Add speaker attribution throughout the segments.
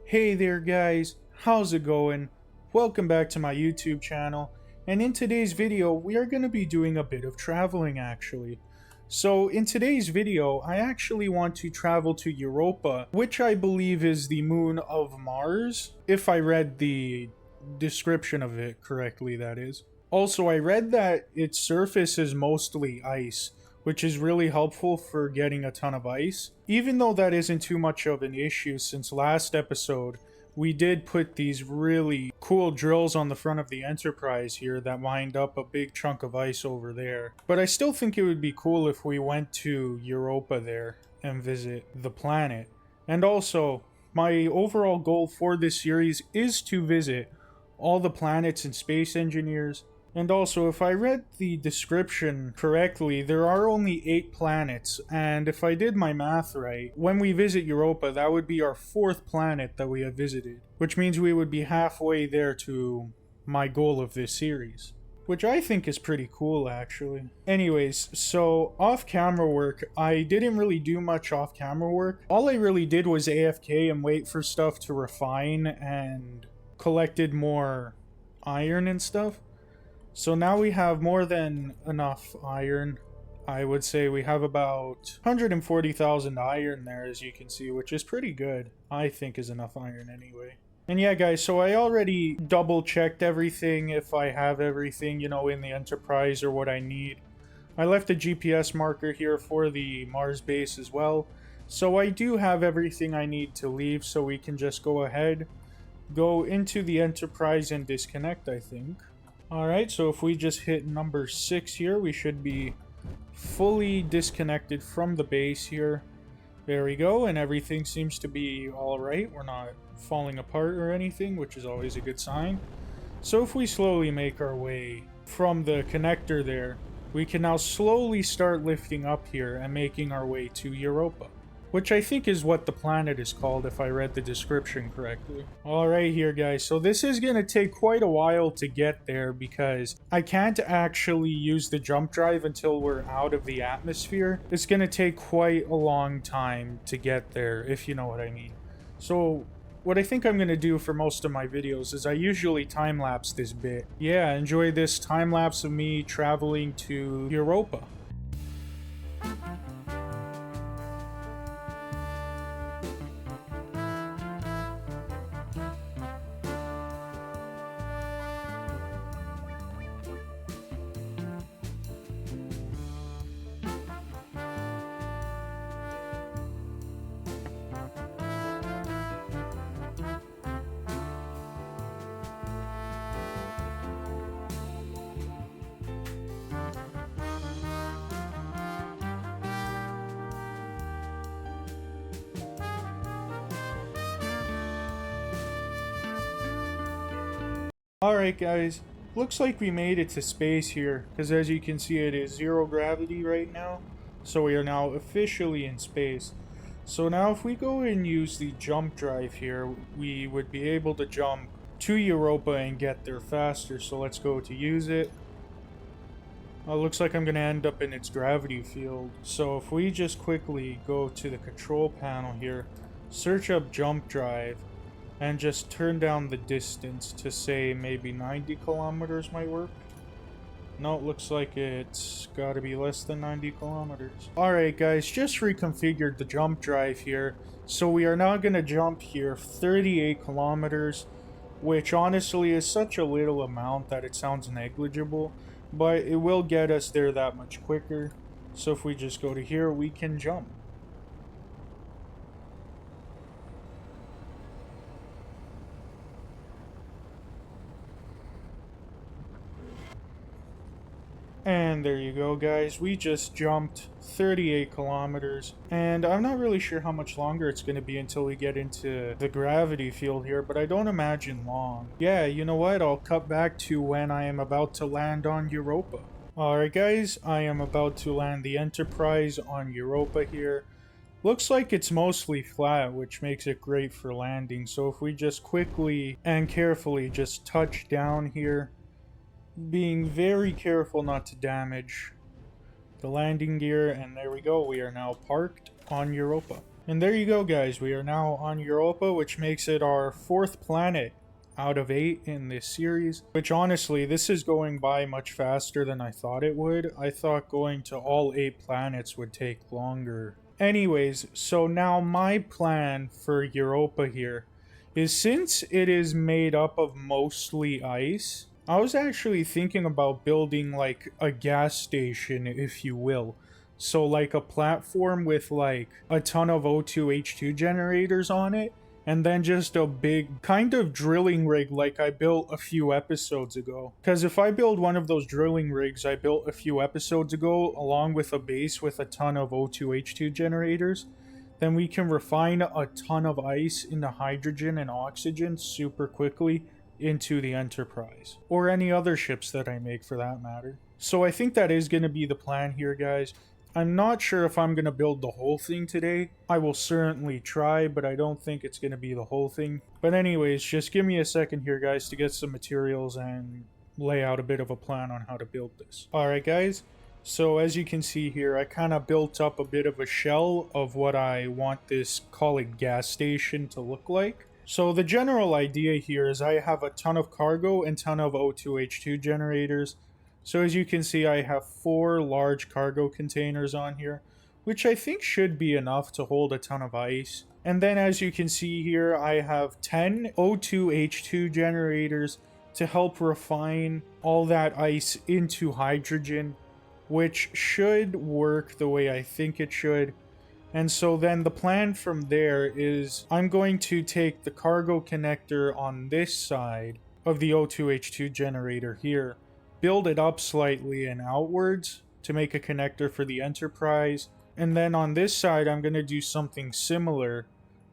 Speaker 1: Hey there guys, how's it going? Welcome back to my YouTube channel, and in today's video we are going to be doing a bit of traveling actually. So in today's video I actually want to travel to Europa, which I believe is the moon of Mars, if I read the description of it correctly, that is. Also, I read that its surface is mostly ice, which is really helpful for getting a ton of ice. Even though that isn't too much of an issue, since last episode we did put these really cool drills on the front of the Enterprise here that mined up a big chunk of ice over there. But I still think it would be cool if we went to Europa there and visit the planet. And also, my overall goal for this series is to visit all the planets and space engineers. And also, if I read the description correctly, there are only 8 planets, and if I did my math right, when we visit Europa, that would be our 4th planet that we have visited, which means we would be halfway there to my goal of this series, which I think is pretty cool actually. Anyways, so off-camera work, I didn't really do much off-camera work. All I really did was AFK and wait for stuff to refine and collected more iron and stuff. So now we have more than enough iron. I would say we have about 140,000 iron there, as you can see, which is pretty good. I think is enough iron anyway. And yeah, guys, so I already double checked everything, if I have everything, you know, in the Enterprise or what I need. I left a GPS marker here for the Mars base as well. So I do have everything I need to leave, so we can just go ahead, go into the Enterprise and disconnect, I think. Alright, so if we just hit number 6 here, we should be fully disconnected from the base here. There we go, and everything seems to be alright. We're not falling apart or anything, which is always a good sign. So if we slowly make our way from the connector there, we can now slowly start lifting up here and making our way to Europa, which I think is what the planet is called if I read the description correctly. Alright here guys, so this is going to take quite a while to get there because I can't actually use the jump drive until we're out of the atmosphere. It's going to take quite a long time to get there, if you know what I mean. So what I think I'm going to do for most of my videos is I usually time-lapse this bit. Yeah, enjoy this time-lapse of me traveling to Europa. Alright guys, looks like we made it to space here, because as you can see it is 0 gravity right now, so we are now officially in space. So now if we go and use the jump drive here, we would be able to jump to Europa and get there faster, so let's go to use it. Looks like I'm going to end up in its gravity field, so if we just quickly go to the control panel here, search up jump drive, and just turn down the distance to say maybe 90 kilometers might work. No, it looks like it's gotta be less than 90 kilometers. Alright guys, just reconfigured the jump drive here. So we are now gonna jump here 38 kilometers, which honestly is such a little amount that it sounds negligible, but it will get us there that much quicker. So if we just go to here, we can jump. And there you go guys, we just jumped 38 kilometers, and I'm not really sure how much longer it's going to be until we get into the gravity field here, but I don't imagine long. Yeah, you know what, I'll cut back to when I am about to land on Europa. Alright guys, I am about to land the Enterprise on Europa here. Looks like it's mostly flat, which makes it great for landing, so if we just quickly and carefully just touch down here, being very careful not to damage the landing gear, and there we go, we are now parked on Europa. And there you go, guys. We are now on Europa, which makes it our 4th planet out of 8 in this series. Which honestly, this is going by much faster than I thought it would. I thought going to all 8 planets would take longer. Anyways, so now my plan for Europa here is, since it is made up of mostly ice, I was actually thinking about building like a gas station, if you will. So like a platform with like a ton of O2H2 generators on it, and then just a big kind of drilling rig like I built a few episodes ago. Because if I build one of those drilling rigs I built a few episodes ago, along with a base with a ton of O2H2 generators, then we can refine a ton of ice into hydrogen and oxygen super quickly into the Enterprise. Or any other ships that I make for that matter. So I think that is going to be the plan here, guys. I'm not sure if I'm going to build the whole thing today. I will certainly try, but I don't think it's going to be the whole thing. But anyways, just give me a second here, guys, to get some materials and lay out a bit of a plan on how to build this. Alright, guys. So as you can see here, I kind of built up a bit of a shell of what I want this, call it, gas station to look like. So the general idea here is I have a ton of cargo and ton of O2H2 generators. So as you can see, I have 4 large cargo containers on here, which I think should be enough to hold a ton of ice. And then as you can see here, I have 10 O2H2 generators to help refine all that ice into hydrogen, which should work the way I think it should. And so then the plan from there is I'm going to take the cargo connector on this side of the O2H2 generator here, build it up slightly and outwards to make a connector for the Enterprise. And then on this side, I'm going to do something similar,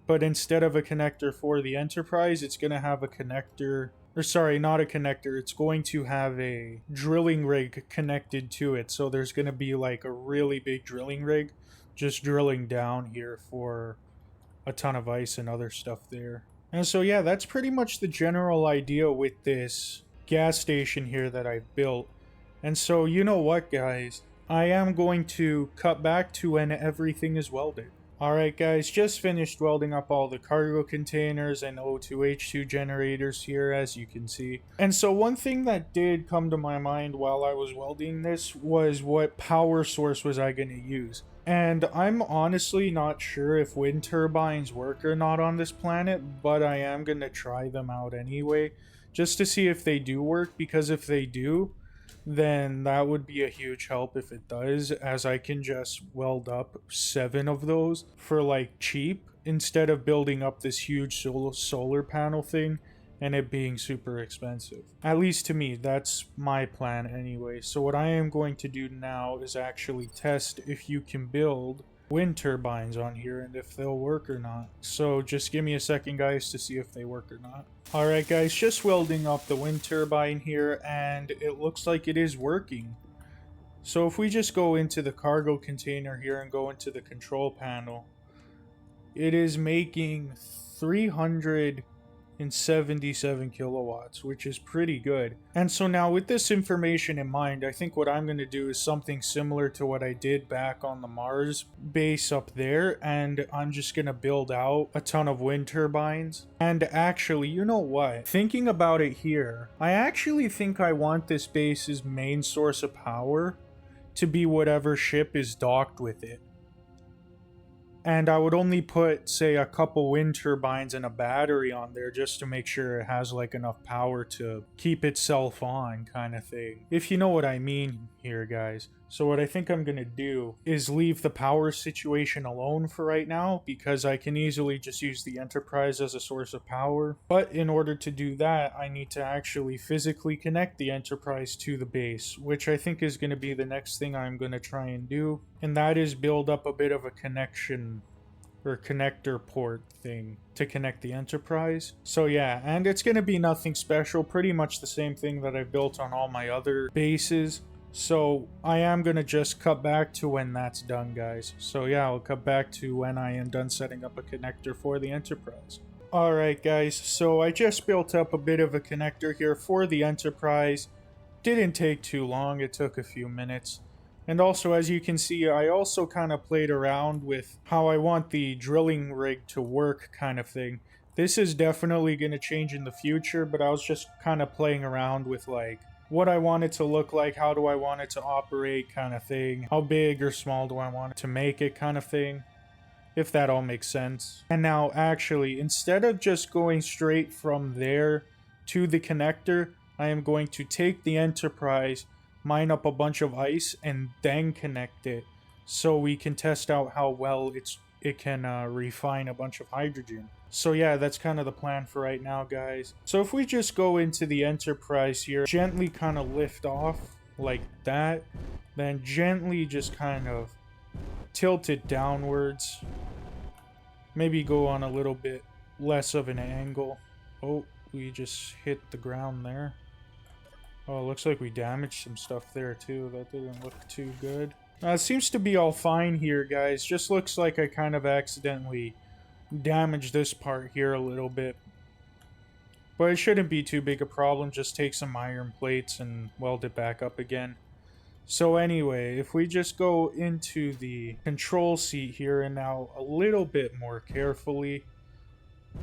Speaker 1: but instead of a connector for the Enterprise, it's going to have a connector, or sorry, not a connector, it's going to have a drilling rig connected to it. So there's going to be like a really big drilling rig just drilling down here for a ton of ice and other stuff there. And so yeah, that's pretty much the general idea with this gas station here that I've built. And so you know what, guys, I am going to cut back to when everything is welded. Alright guys, just finished welding up all the cargo containers and O2H2 generators here, as you can see. And so one thing that did come to my mind while I was welding this was, what power source was I going to use? And I'm honestly not sure if wind turbines work or not on this planet, but I am going to try them out anyway, just to see if they do work, because if they do, then that would be a huge help if it does, as I can just weld up 7 of those for like cheap, instead of building up this huge solar panel thing and it being super expensive. At least to me, that's my plan anyway. So what I am going to do now is actually test if you can build wind turbines on here and if they'll work or not. So just give me a second, guys, to see if they work or not. Alright guys, just welding up the wind turbine here, and it looks like it is working. So if we just go into the cargo container here and go into the control panel, it is making 377 kilowatts, which is pretty good. And so now with this information in mind, I think what I'm going to do is something similar to what I did back on the Mars base up there, and I'm just going to build out a ton of wind turbines. And actually, you know what? Thinking about it here, I actually think I want this base's main source of power to be whatever ship is docked with it. And I would only put, say, a couple wind turbines and a battery on there just to make sure it has like enough power to keep itself on, kind of thing. If you know what I mean here, guys. So what I think I'm going to do is leave the power situation alone for right now, because I can easily just use the Enterprise as a source of power. But in order to do that, I need to actually physically connect the Enterprise to the base, which I think is going to be the next thing I'm going to try and do. And that is build up a bit of a connection or connector port thing to connect the Enterprise. So yeah, and it's going to be nothing special, pretty much the same thing that I've built on all my other bases. So I am going to just cut back to when that's done, guys. So yeah, I'll cut back to when I am done setting up a connector for the Enterprise. Alright guys, so I just built up a bit of a connector here for the Enterprise. Didn't take too long, it took a few minutes. And also, as you can see, I also kind of played around with how I want the drilling rig to work kind of thing. This is definitely going to change in the future, but I was just kind of playing around with like what I want it to look like, how do I want it to operate kind of thing, how big or small do I want it to make it kind of thing, if that all makes sense. And now actually, instead of just going straight from there to the connector, I am going to take the Enterprise, mine up a bunch of ice, and then connect it so we can test out how well it can refine a bunch of hydrogen. So yeah, that's kind of the plan for right now, guys. So if we just go into the Enterprise here, gently kind of lift off like that, then gently just kind of tilt it downwards. Maybe go on a little bit less of an angle. Oh, we just hit the ground there. Oh, it looks like we damaged some stuff there too. That didn't look too good. It seems to be all fine here, guys. Just looks like I kind of accidentally damaged this part here a little bit. But it shouldn't be too big a problem. Just take some iron plates and weld it back up again. So anyway, if we just go into the control seat here and now a little bit more carefully,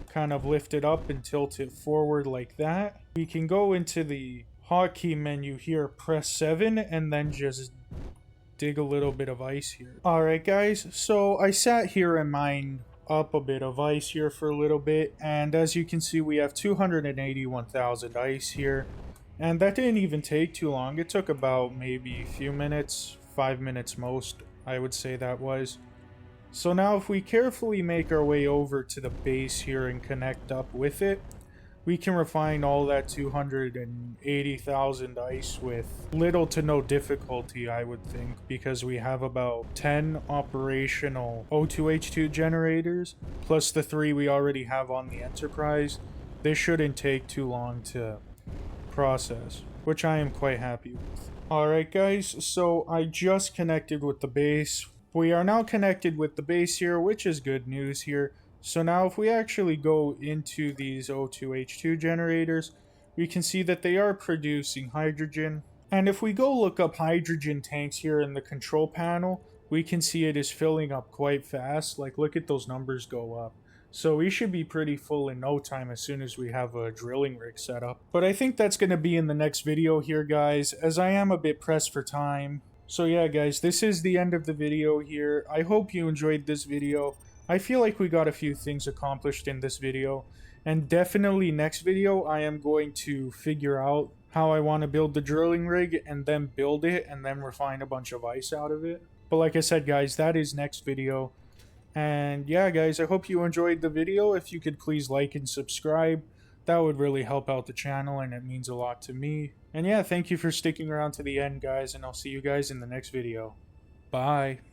Speaker 1: kind of lift it up and tilt it forward like that. We can go into the hotkey menu here, press 7, and then just dig a little bit of ice here. Alright guys, so I sat here and mined up a bit of ice here for a little bit, and as you can see we have 281,000 ice here. And that didn't even take too long. It took about maybe a few minutes, 5 minutes most, I would say that was. So now if we carefully make our way over to the base here and connect up with it, we can refine all that 280,000 ice with little to no difficulty, I would think, because we have about 10 operational O2H2 generators, plus the 3 we already have on the Enterprise. This shouldn't take too long to process, which I am quite happy with. Alright guys, so I just connected with the base. We are now connected with the base here, which is good news here. So now if we actually go into these O2H2 generators, we can see that they are producing hydrogen. And if we go look up hydrogen tanks here in the control panel, we can see it is filling up quite fast. Like, look at those numbers go up. So we should be pretty full in no time as soon as we have a drilling rig set up. But I think that's going to be in the next video here, guys, as I am a bit pressed for time. So yeah, guys, this is the end of the video here. I hope you enjoyed this video. I feel like we got a few things accomplished in this video. And definitely next video, I am going to figure out how I want to build the drilling rig and then build it and then refine a bunch of ice out of it. But like I said, guys, that is next video. And yeah, guys, I hope you enjoyed the video. If you could please like and subscribe, that would really help out the channel and it means a lot to me. And yeah, thank you for sticking around to the end, guys, and I'll see you guys in the next video. Bye.